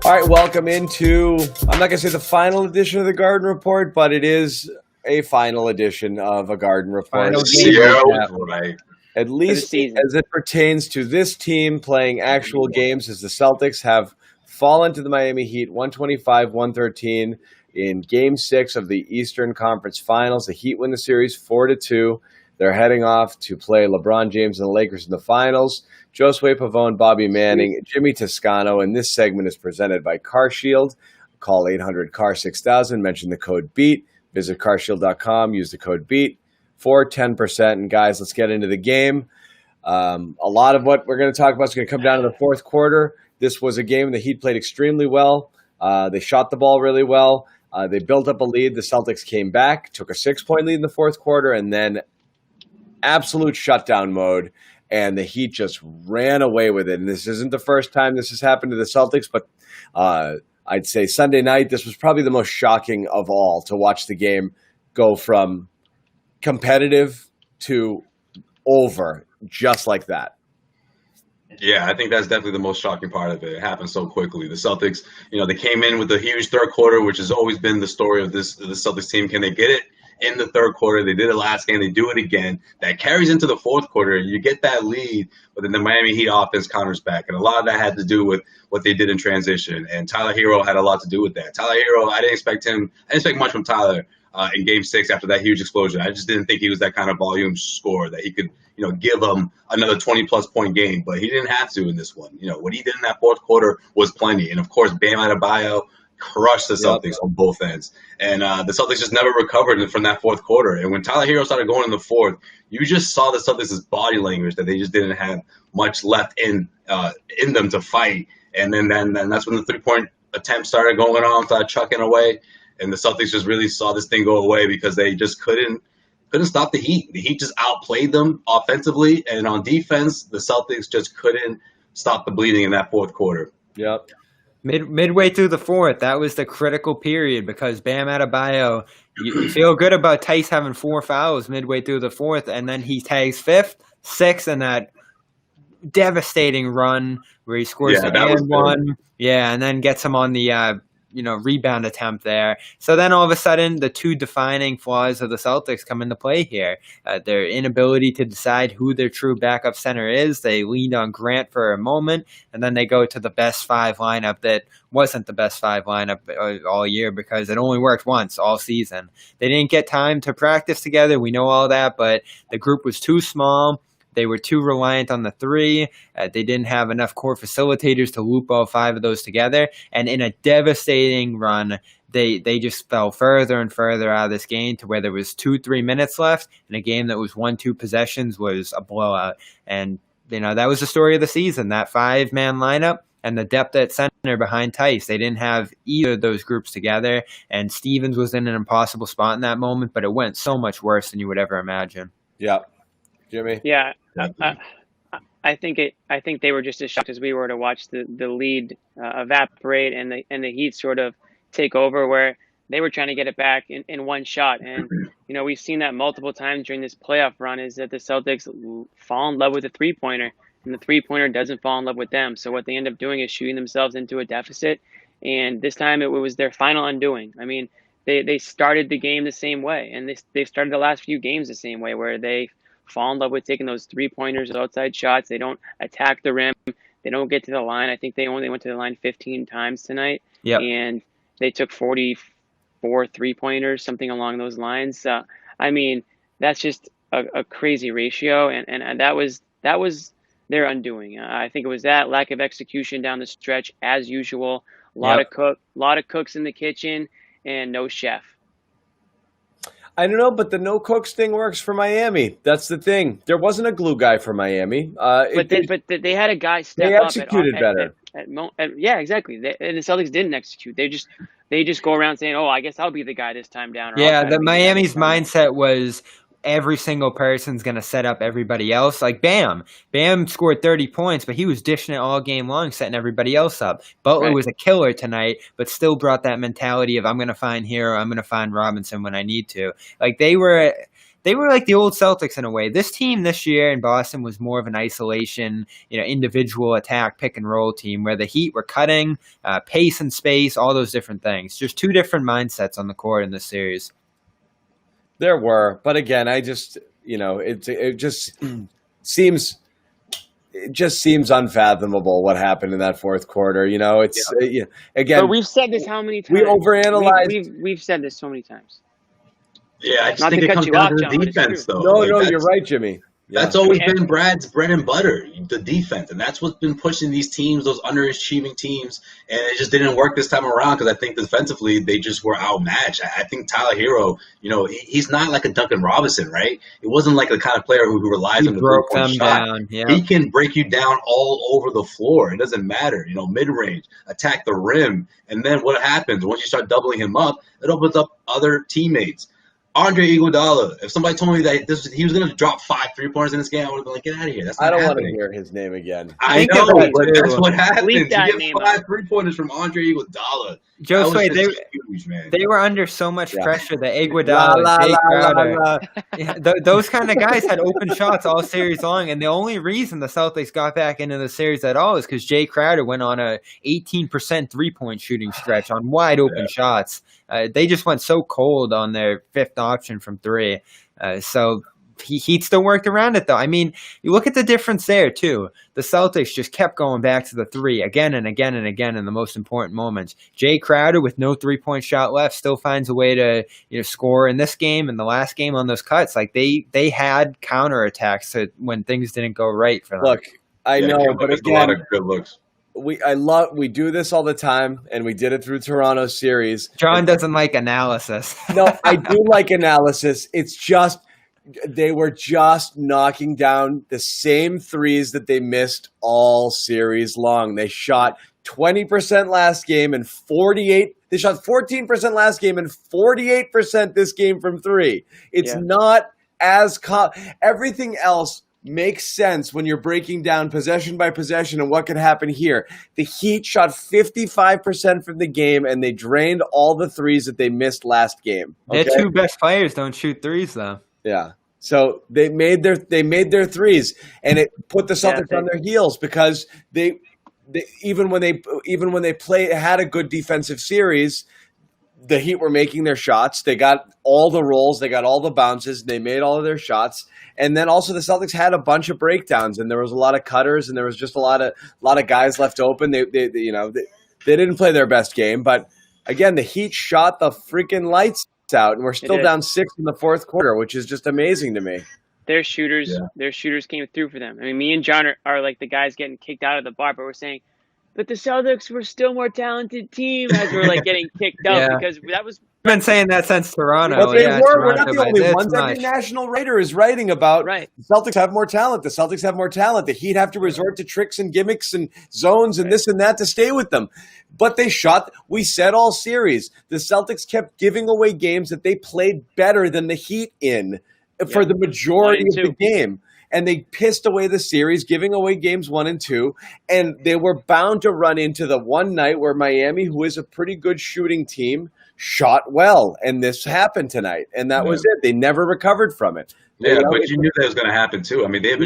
All right, welcome into, I'm not going to say the final edition of the Garden Report, but it is a final edition of a Garden Report. Right. At least as it pertains to this team playing actual games, as the Celtics have fallen to the Miami Heat 125-113 in Game 6 of the Eastern Conference Finals. The Heat win the series 4-2. They're heading off to play LeBron James and the Lakers in the finals. Josue, Pavon, Bobby Manning, Jimmy Toscano, and this segment is presented by CarShield. Call 800-CAR-6000, mention the code BEAT. Visit carshield.com, use the code BEAT for 10%. And guys, let's get into the game. A lot of what we're going to talk about is going to come down to the fourth quarter. This was a game the Heat played extremely well. They shot the ball really well. They built up a lead. The Celtics came back, took a 6-point lead in the fourth quarter, and then absolute shutdown mode, and the Heat just ran away with it. And this isn't the first time this has happened to the Celtics, but I'd say Sunday night, this was probably the most shocking of all, to watch the game go from competitive to over just like that. Yeah, I think that's definitely the most shocking part of it. It happened so quickly. The Celtics, they came in with a huge third quarter, which has always been the story of the Celtics team. Can they get it in the third quarter? They did it last game. They do it again. That carries into the fourth quarter. You get that lead, but then the Miami Heat offense counters back. And a lot of that had to do with what they did in transition. And Tyler Hero had a lot to do with that. Tyler Hero, I didn't expect much from Tyler in Game 6 after that huge explosion. I just didn't think he was that kind of volume scorer that he could, give them another 20-plus point game. But he didn't have to in this one. What he did in that fourth quarter was plenty. And, of course, Bam Adebayo crushed the Celtics on both ends. And the Celtics just never recovered from that fourth quarter. And when Tyler Hero started going in the fourth, you just saw the Celtics' body language that they just didn't have much left in them to fight. And then that's when the three-point attempt started going on, started chucking away. And the Celtics just really saw this thing go away because they just couldn't stop the Heat. The Heat just outplayed them offensively. And on defense, the Celtics just couldn't stop the bleeding in that fourth quarter. Yep. Midway through the fourth, that was the critical period because Bam Adebayo, you feel good about Tice having 4 fouls midway through the fourth, and then he tags 5th, 6th, in that devastating run where he scores the and one. Yeah, and then gets him on the rebound attempt there. So then all of a sudden, the two defining flaws of the Celtics come into play here. Their inability to decide who their true backup center is. They leaned on Grant for a moment, and then they go to the best 5 lineup that wasn't the best 5 lineup all year because it only worked once all season. They didn't get time to practice together. We know all that, but the group was too small. They were too reliant on the 3. They didn't have enough core facilitators to loop all 5 of those together. And in a devastating run, they just fell further and further out of this game to where there was 2-3 minutes left. And a game that was 1-2 possessions was a blowout. And, that was the story of the season, that 5-man lineup and the depth at center behind Tice. They didn't have either of those groups together. And Stevens was in an impossible spot in that moment, but it went so much worse than you would ever imagine. Yeah. Jimmy? Yeah. I think they were just as shocked as we were to watch the lead evaporate and the Heat sort of take over, where they were trying to get it back in one shot. And we've seen that multiple times during this playoff run, is that the Celtics fall in love with a 3-pointer, and the 3-pointer doesn't fall in love with them. So what they end up doing is shooting themselves into a deficit. And this time it was their final undoing. I mean, they started the game the same way, and they've started the last few games the same way, where they fall in love with taking those 3-pointers, outside shots. They don't attack the rim. They don't get to the line. I think they only went to the line 15 times tonight. Yep. And they took 44 3-pointers, something along those lines. I mean, that's just a crazy ratio. And that was their undoing. I think it was that lack of execution down the stretch, as usual. A lot of cooks in the kitchen and no chef. I don't know, but the no cooks thing works for Miami. That's the thing. There wasn't a glue guy for Miami. But they had a guy step up. They executed better. Yeah, exactly. And the Celtics didn't execute. They just go around saying, "Oh, I guess I'll be the guy this time down." Yeah, the Miami's mindset was every single person's going to set up everybody else. Like Bam scored 30 points, but he was dishing it all game long, setting everybody else up. Butler was a killer tonight, but still brought that mentality of I'm going to find Hero, I'm going to find Robinson when I need to. Like they they were like the old Celtics in a way. This team this year in Boston was more of an isolation, individual attack, pick and roll team where the Heat were cutting, pace and space, all those different things. Just two different mindsets on the court in this series. There were, but again, it just seems unfathomable what happened in that fourth quarter. Again. But we've said this how many times? We overanalyze. We've said this so many times. Yeah, I just think it comes down to the defense, though. No, you're right, Jimmy. That's always been Brad's bread and butter, the defense. And that's what's been pushing these teams, those underachieving teams. And it just didn't work this time around because I think defensively they just were outmatched. I think Tyler Hero, he's not like a Duncan Robinson, right? It wasn't like the kind of player who relies on the three-point shot. Down, yeah. He can break you down all over the floor. It doesn't matter. Mid-range, attack the rim. And then what happens? Once you start doubling him up, it opens up other teammates. Andre Iguodala. If somebody told me that he was going to drop 5 3-pointers in this game, I would have been like, get out of here. That's not I don't happening. want to hear his name again. I know, but that's what happens. You get 5 out. 3-pointers from Andre Iguodala. Josue, huge, man. They were under so much pressure. The Iguodala, Jay Crowder, those kind of guys had open shots all series long, and the only reason the Celtics got back into the series at all is because Jay Crowder went on a 18% 3-point shooting stretch on wide open shots. They just went so cold on their fifth option from 3. So he still worked around it, though. I mean, you look at the difference there, too. The Celtics just kept going back to the 3 again and again and again in the most important moments. Jay Crowder, with no 3-point shot left, still finds a way to score in this game and the last game on those cuts. Like, they had counterattacks when things didn't go right for them. Look, I know, but again, a lot of good looks. We do this all the time, and we did it through Toronto series. John doesn't like analysis. No, I do like analysis. It's just they were just knocking down the same threes that they missed all series long. They shot 20% last game and 48. They shot 14% last game and 48% this game from 3. It's not as everything else makes sense when you're breaking down possession by possession and what could happen here. The Heat shot 55% from the game, and they drained all the threes that they missed last game. Okay? Their 2 best players don't shoot threes, though. Yeah. So they made their threes, and it put the Celtics on their heels because they even when they had a good defensive series, the Heat were making their shots. They got all the rolls, they got all the bounces, they made all of their shots. And then also the Celtics had a bunch of breakdowns, and there was a lot of cutters, and there was just a lot of guys left open. They didn't play their best game, but again, the Heat shot the freaking lights out, and we're still down 6 in the fourth quarter, which is just amazing to me. Their shooters came through for them. I mean, me and John are like the guys getting kicked out of the bar, but we're saying, but the Celtics were still more talented team as we're like getting kicked out because that was. I've been saying that since Toronto. But they were. Toronto, we're not the only ones. Every national writer is writing about the Celtics have more talent. The Celtics have more talent. The Heat have to resort to tricks and gimmicks and zones and this and that to stay with them. But they shot. We said all series. The Celtics kept giving away games that they played better than the Heat in for the majority of the game. And they pissed away the series, giving away games 1 and 2. And they were bound to run into the one night where Miami, who is a pretty good shooting team, shot well. And this happened tonight. And that was it. They never recovered from it. Yeah, but you knew that was going to happen too. I mean, they had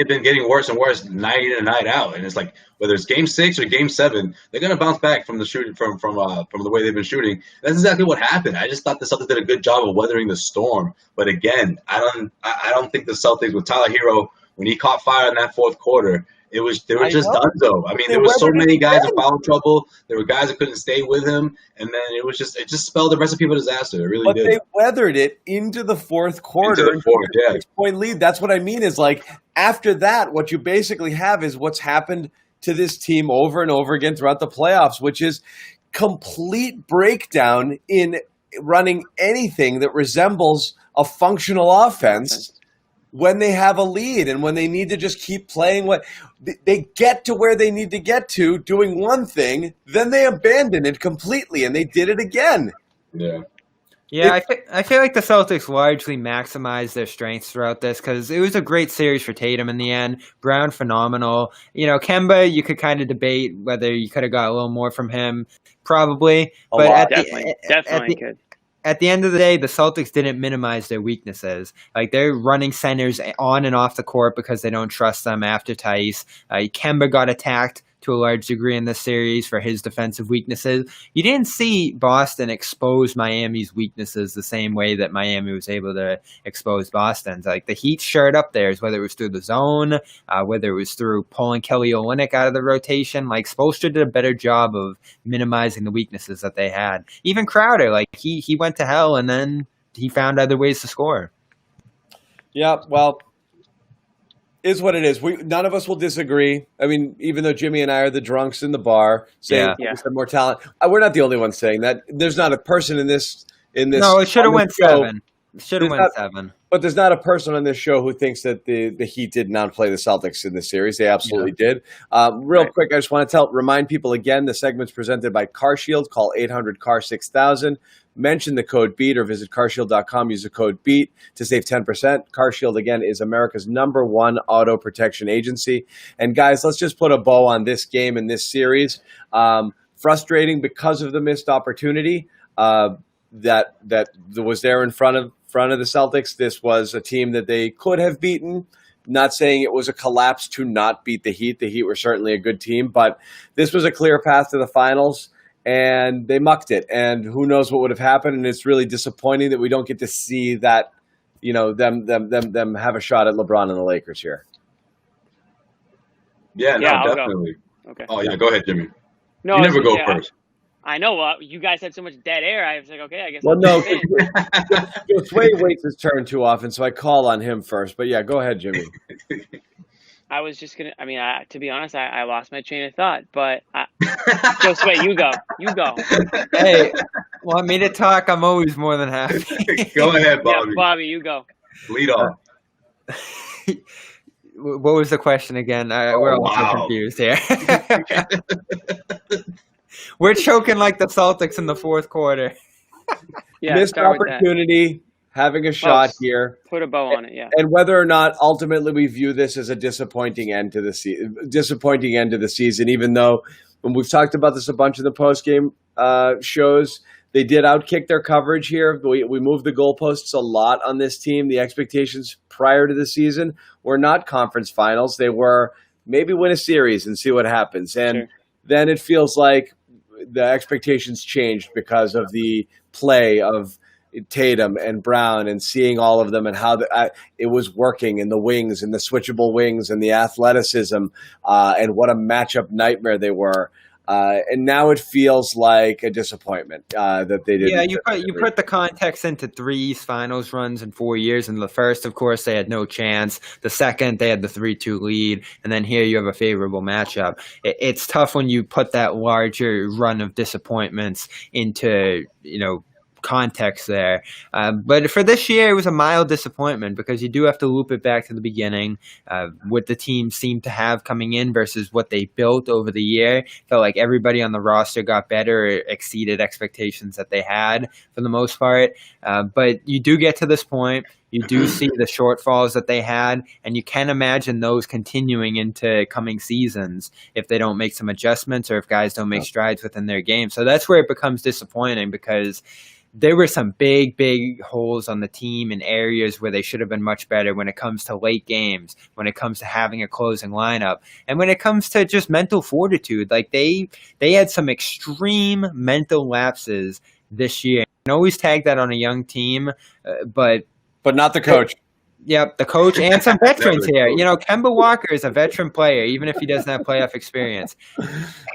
been getting worse and worse night in and night out. And it's like whether it's Game 6 or Game 7, they're going to bounce back from the shooting from the way they've been shooting. That's exactly what happened. I just thought the Celtics did a good job of weathering the storm. But again, I don't think the Celtics with Tyler Hero, when he caught fire in that fourth quarter, they were just donezo. I mean, there were so many guys in foul trouble. There were guys that couldn't stay with him, and then it just spelled a recipe for disaster. It really did. But they weathered it into the fourth quarter. 6-point lead. That's what I mean. Is like after that, what you basically have is what's happened to this team over and over again throughout the playoffs, which is complete breakdown in running anything that resembles a functional offense. When they have a lead and when they need to just keep playing what they get to where they need to get to doing one thing, then they abandon it completely, and they did it again. Yeah, I feel like the Celtics largely maximized their strengths throughout this because it was a great series for Tatum in the end. Brown, phenomenal. Kemba, you could kind of debate whether you could have got a little more from him, probably. Definitely could. at the end of the day, the Celtics didn't minimize their weaknesses. Like, they're running centers on and off the court because they don't trust them after Tice. Kemba got attacked to a large degree in this series for his defensive weaknesses. You didn't see Boston expose Miami's weaknesses the same way that Miami was able to expose Boston's. Like, the Heat showed up theirs, whether it was through the zone, whether it was through pulling Kelly Olynyk out of the rotation. Like, Spoelstra did a better job of minimizing the weaknesses that they had. Even Crowder, like, he went to hell and then he found other ways to score. Yeah, well, is what it is. None of us will disagree. I mean, even though Jimmy and I are the drunks in the bar saying more talent, we're not the only ones saying that. There's not a person in this. No, it should have went 7. Should have went 7. But there's not a person on this show who thinks that the Heat did not play the Celtics in this series. They absolutely did. Real quick, I just want to remind people again, the segment's presented by CarShield. Call 800-CAR-6000. Mention the code BEAT or visit carshield.com. Use the code BEAT to save 10%. CarShield, again, is America's #1 auto protection agency. And, guys, let's just put a bow on this game and this series. Frustrating because of the missed opportunity that was there in front of the Celtics. This was a team that they could have beaten. Not saying it was a collapse to not beat the Heat. The Heat were certainly a good team, but this was a clear path to the finals. And they mucked it, and who knows what would have happened. And it's really disappointing that we don't get to see that, them have a shot at LeBron and the Lakers here. Yeah, definitely. Go. Okay. Oh yeah, go ahead, Jimmy. No, you never go first. I know. You guys had so much dead air. I was like, okay, I guess. Well, no, Josue waits his turn too often, so I call on him first. But yeah, go ahead, Jimmy. I was just going to, to be honest, I lost my train of thought, but Josue, you go. Hey, want me to talk? I'm always more than happy. Go ahead, Bobby. Yeah, Bobby, you go. Lead off. What was the question again? We're all so confused here. We're choking like the Celtics in the fourth quarter. Yeah, missed opportunity. Having a shot here. Put a bow on it, yeah. And whether or not ultimately we view this as a disappointing end to the season, even though when we've talked about this a bunch of the post-game shows, they did outkick their coverage here. We moved the goalposts a lot on this team. The expectations prior to the season were not conference finals. They were maybe win a series and see what happens. And then it feels like the expectations changed because of the play of Tatum and Brown and seeing all of them and how it was working in the wings and the switchable wings and the athleticism and what a matchup nightmare they were. And now it feels like a disappointment that they didn't. Yeah, you put the context into 3 East Finals runs in 4 years. And the first, of course, they had no chance. The second, they had the 3-2 lead. And then here you have a favorable matchup. It's tough when you put that larger run of disappointments into, context there. But for this year, it was a mild disappointment because you do have to loop it back to the beginning. What the team seemed to have coming in versus what they built over the year. Felt like everybody on the roster got better, exceeded expectations that they had for the most part. But you do get to this point. You do see the shortfalls that they had, and you can imagine those continuing into coming seasons if they don't make some adjustments or if guys don't make strides within their game. So that's where it becomes disappointing because there were some big holes on the team in areas where they should have been much better when it comes to late games, when it comes to having a closing lineup, and when it comes to just mental fortitude. Like they had some extreme mental lapses this year. And always tag that on a young team, but not the coach. Yep, the coach and some veterans here. Kemba Walker is a veteran player, even if he doesn't have playoff experience.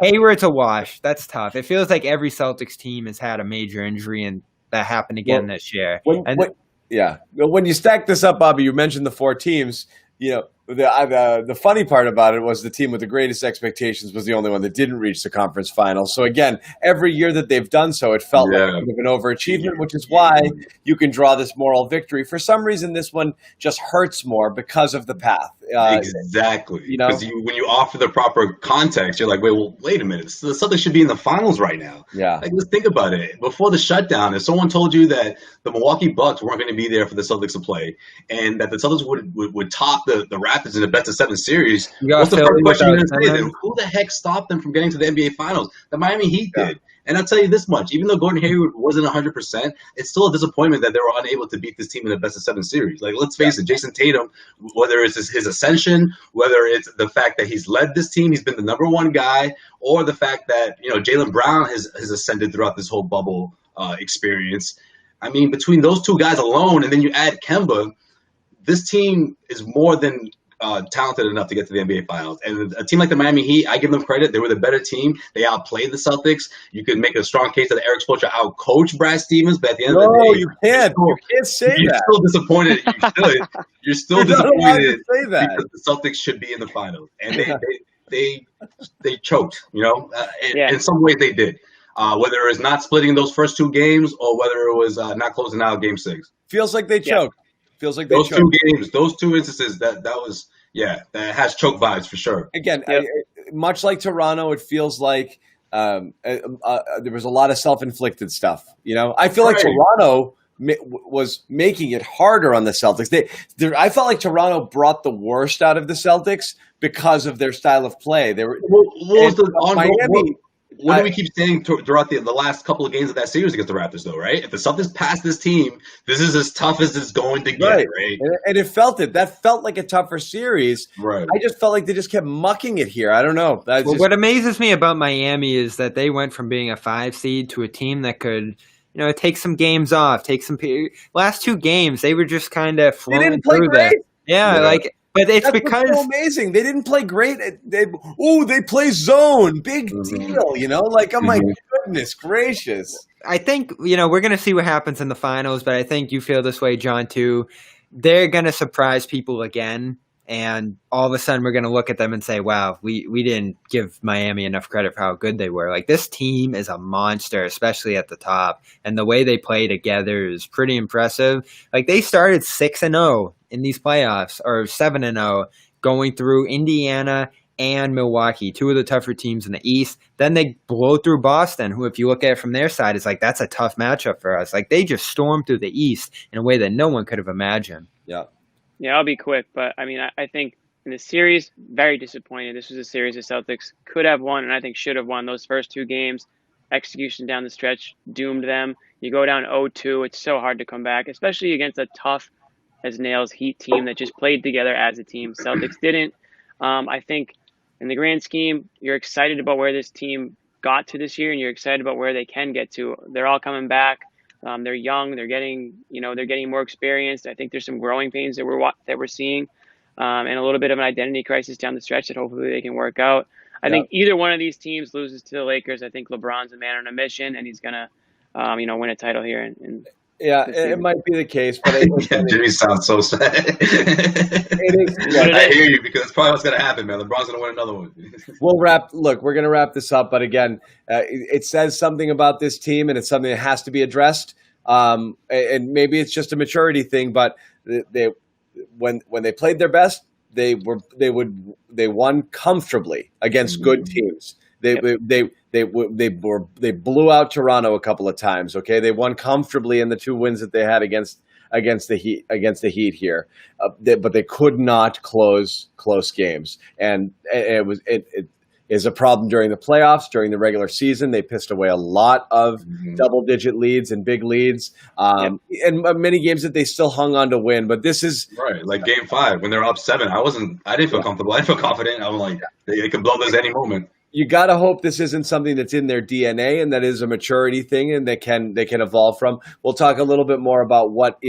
Hayward's a wash. That's tough. It feels like every Celtics team has had a major injury, and that happened again this year. When you stack this up, Bobby, you mentioned the 4 teams. The funny part about it was the team with the greatest expectations was the only one that didn't reach the conference finals. So again, every year that they've done so, it felt like a bit of an overachievement, which is why you can draw this moral victory. For some reason, this one just hurts more because of the path. Exactly. Because when you offer the proper context, you're like, wait a minute. The Celtics should be in the finals right now. Yeah. Like, let's think about it. Before the shutdown, if someone told you that the Milwaukee Bucks weren't going to be there for the Celtics to play and that the Celtics would top the Raptors in the best-of-7 series, what's the first question you're going to say? Then who the heck stopped them from getting to the NBA Finals? The Miami Heat did. And I'll tell you this much, even though Gordon Hayward wasn't 100%, it's still a disappointment that they were unable to beat this team in a best-of-7 series. Like, let's face it, Jason Tatum, whether it's his ascension, whether it's the fact that he's led this team, he's been the number one guy, or the fact that, Jaylen Brown has ascended throughout this whole bubble experience. I mean, between those two guys alone, and then you add Kemba, this team is more than talented enough to get to the NBA Finals. And a team like the Miami Heat, I give them credit. They were the better team. They outplayed the Celtics. You could make a strong case that Eric Spoelstra outcoached Brad Stevens, but at the end of the day, you can't say that. You're still disappointed. You're still disappointed because the Celtics should be in the finals, and they choked. In some ways they did. Whether it was not splitting those first two games or whether it was not closing out Game 6. Feels like they choked. Feels like those two games, those two instances, that has choke vibes for sure. Again, much like Toronto, it feels like there was a lot of self-inflicted stuff. I feel like Toronto was making it harder on the Celtics. I felt like Toronto brought the worst out of the Celtics because of their style of play. They were Miami. What do we keep saying throughout the last couple of games of that series against the Raptors, though, right? If the Celtics pass this team, this is as tough as it's going to get, right? And it felt it. That felt like a tougher series. Right. I just felt like they just kept mucking it here. I don't know. What amazes me about Miami is that they went from being a 5 seed to a team that could, take some games off, last 2 games, they were just kind of flowing through that. Yeah, but it's because so amazing. They didn't play great. They play zone. Big deal, oh my goodness gracious. I think, we're going to see what happens in the finals, but I think you feel this way, John, too. They're going to surprise people again. And all of a sudden we're going to look at them and say, wow, we didn't give Miami enough credit for how good they were. Like, this team is a monster, especially at the top. And the way they play together is pretty impressive. Like, they started 6-0 in these playoffs, or 7-0, going through Indiana and Milwaukee, 2 of the tougher teams in the East. Then they blow through Boston, who, if you look at it from their side, is like, that's a tough matchup for us. Like, they just stormed through the East in a way that no one could have imagined. Yeah. Yeah, I'll be quick, but I mean, I think in the series, very disappointed. This was a series the Celtics could have won, and I think should have won. Those first 2 games, execution down the stretch doomed them. You go down 0-2, it's so hard to come back, especially against a tough as nails Heat team that just played together as a team. Celtics didn't. I think in the grand scheme, you're excited about where this team got to this year, and you're excited about where they can get to. They're all coming back. They're young. They're getting more experienced. I think there's some growing pains that we're seeing, and a little bit of an identity crisis down the stretch that hopefully they can work out. I think either one of these teams loses to the Lakers. I think LeBron's a man on a mission, and he's gonna, win a title here. It might be the case, but Jimmy sounds so sad. I hear you, because it's probably what's gonna happen, man. LeBron's gonna win another one. We're gonna wrap this up, but again, it says something about this team, and it's something that has to be addressed. And maybe it's just a maturity thing, but when they played their best, they won comfortably against good teams. They blew out Toronto a couple of times. Okay, they won comfortably in the 2 wins that they had against the Heat here, but they could not close close games, and it is a problem during the playoffs. During the regular season, they pissed away a lot of double-digit leads and big leads, and many games that they still hung on to win. But this is right, like Game 5 when they're up 7. I didn't feel comfortable. I didn't feel confident. I'm like, they can blow this any moment. You got to hope this isn't something that's in their DNA, and that is a maturity thing, and they can evolve from. We'll talk a little bit more about what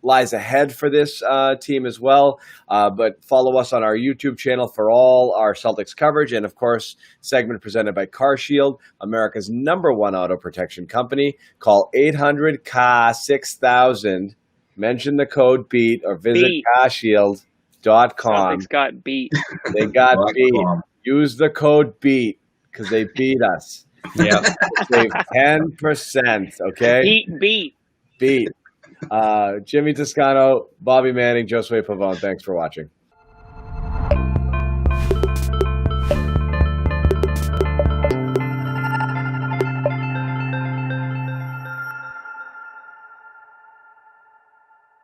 lies ahead for this team as well. But follow us on our YouTube channel for all our Celtics coverage, and of course, segment presented by CarShield, America's #1 auto protection company. Call 800-6000. Mention the code BEAT or visit carshield.com. Celtics got beat. They got beat. Use the code BEAT because they beat us. Yeah, save 10%. Okay, beat. Jimmy Toscano, Bobby Manning, Josue Pavon. Thanks for watching.